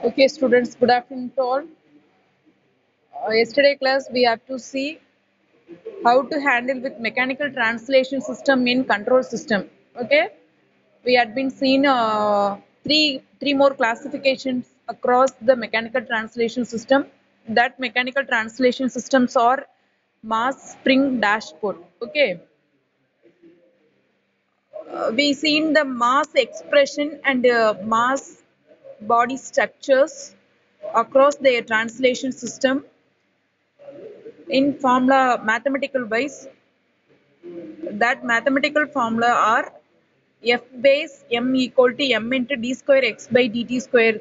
Okay, students, good afternoon to all. Yesterday class we have to see how to handle with mechanical translation system in control system. Okay, we had been seen three more classifications across the mechanical translation system. That mechanical translation systems are mass, spring, dashport. Okay, we seen the mass expression and mass body structures across their translation system in formula mathematical wise. That mathematical formula are f base m equal to m into d square x by dt square.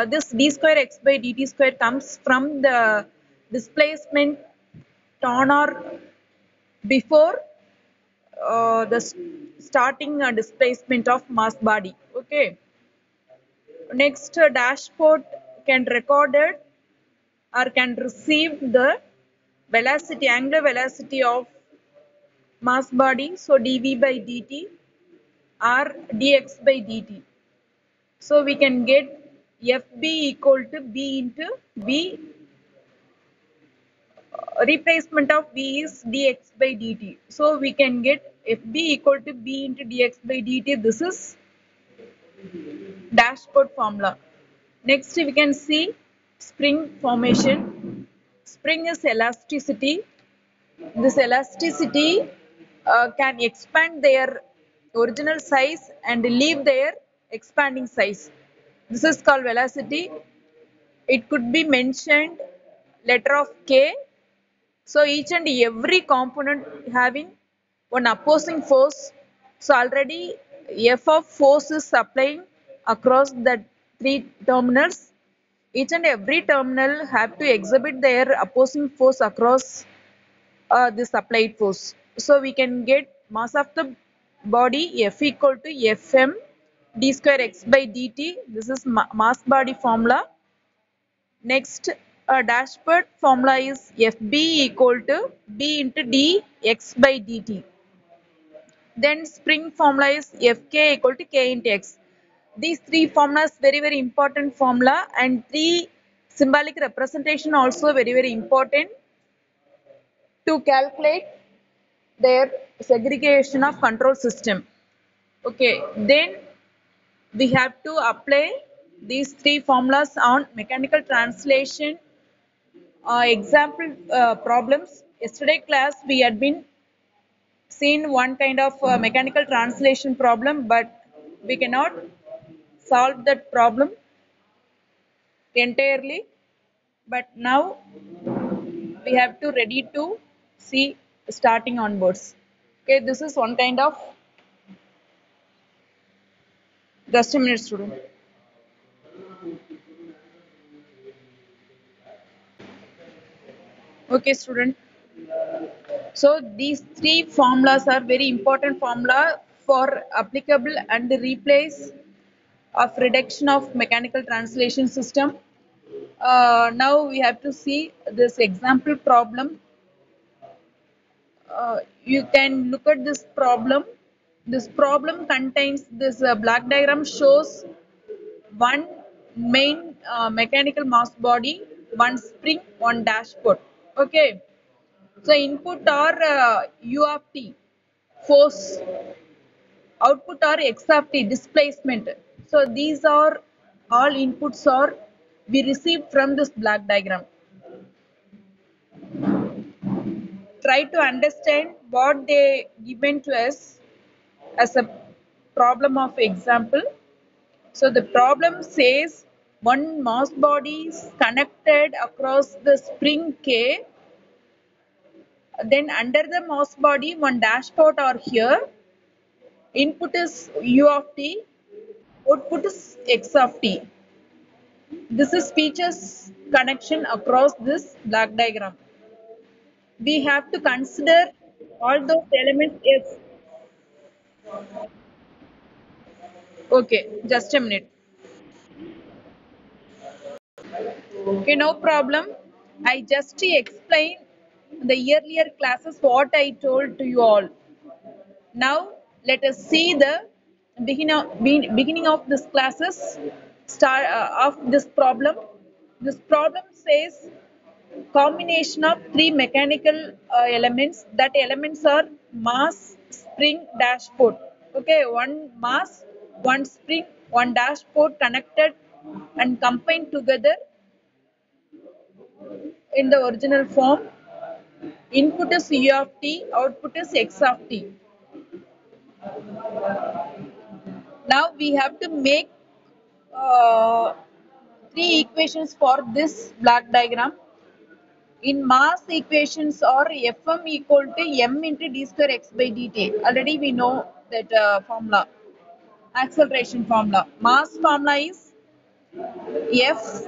This d square x by dt square comes from the displacement on or before starting displacement of mass body. Okay, next dashport can record it or can receive the velocity, angular velocity of mass body, so dv by dt or dx by dt. So we can get fb equal to b into v. Replacement of v is dx by dt. So we can get fb equal to b into dx by dt. This is dashport formula. Next we can see spring formation. Spring is elasticity. This elasticity can expand their original size and leave their expanding size. This is called velocity. It could be mentioned letter of K. So each and every component having one opposing force. So already F of force is applying across the three terminals. Each and every terminal have to exhibit their opposing force across this applied force. So we can get mass of the body F equal to Fm d square x by dt. This is mass body formula. Next, dashport formula is Fb equal to b into d x by dt. Then spring formula is Fk equal to k into x. These three formulas very important formula, and three symbolic representation also very important to calculate their segregation of control system. Okay, then we have to apply these three formulas on mechanical translation example problems. Yesterday class we had been seen one kind of mechanical translation problem, but we cannot solve that problem entirely. But now we have to ready to see starting onwards. Okay, this is one kind of, just a minute student. Okay student, so these three formulas are very important formula for applicable and replace of reduction of mechanical translation system. Now we have to see this example problem. You can look at this problem. This problem contains this black diagram shows one main mechanical mass body, one spring, one dashport. Okay, so input are u of t, force, output are x of t, displacement. So these are all inputs are we received from this black diagram. Try to understand what they given to us as a problem of example. So the problem says one mass body is connected across the spring K. Then under the mass body, one dashport are here. Input is u of t, output is x of t. This is features connection across this black diagram. We have to consider all those elements as okay. Just a minute. Okay, no problem. I just explained the earlier classes what I told to you all. Now let us see the beginning of this classes. of this problem. This problem says combination of three mechanical elements. That elements are mass, spring, dashport. Okay, one mass, one spring, one dashport connected and combined together in the original form. Input is u of t, output is x of t. Now we have to make uh, three equations for this block diagram. In mass equations are Fm equal to m into d square x by dt. Already we know that formula, acceleration formula. Mass formula is F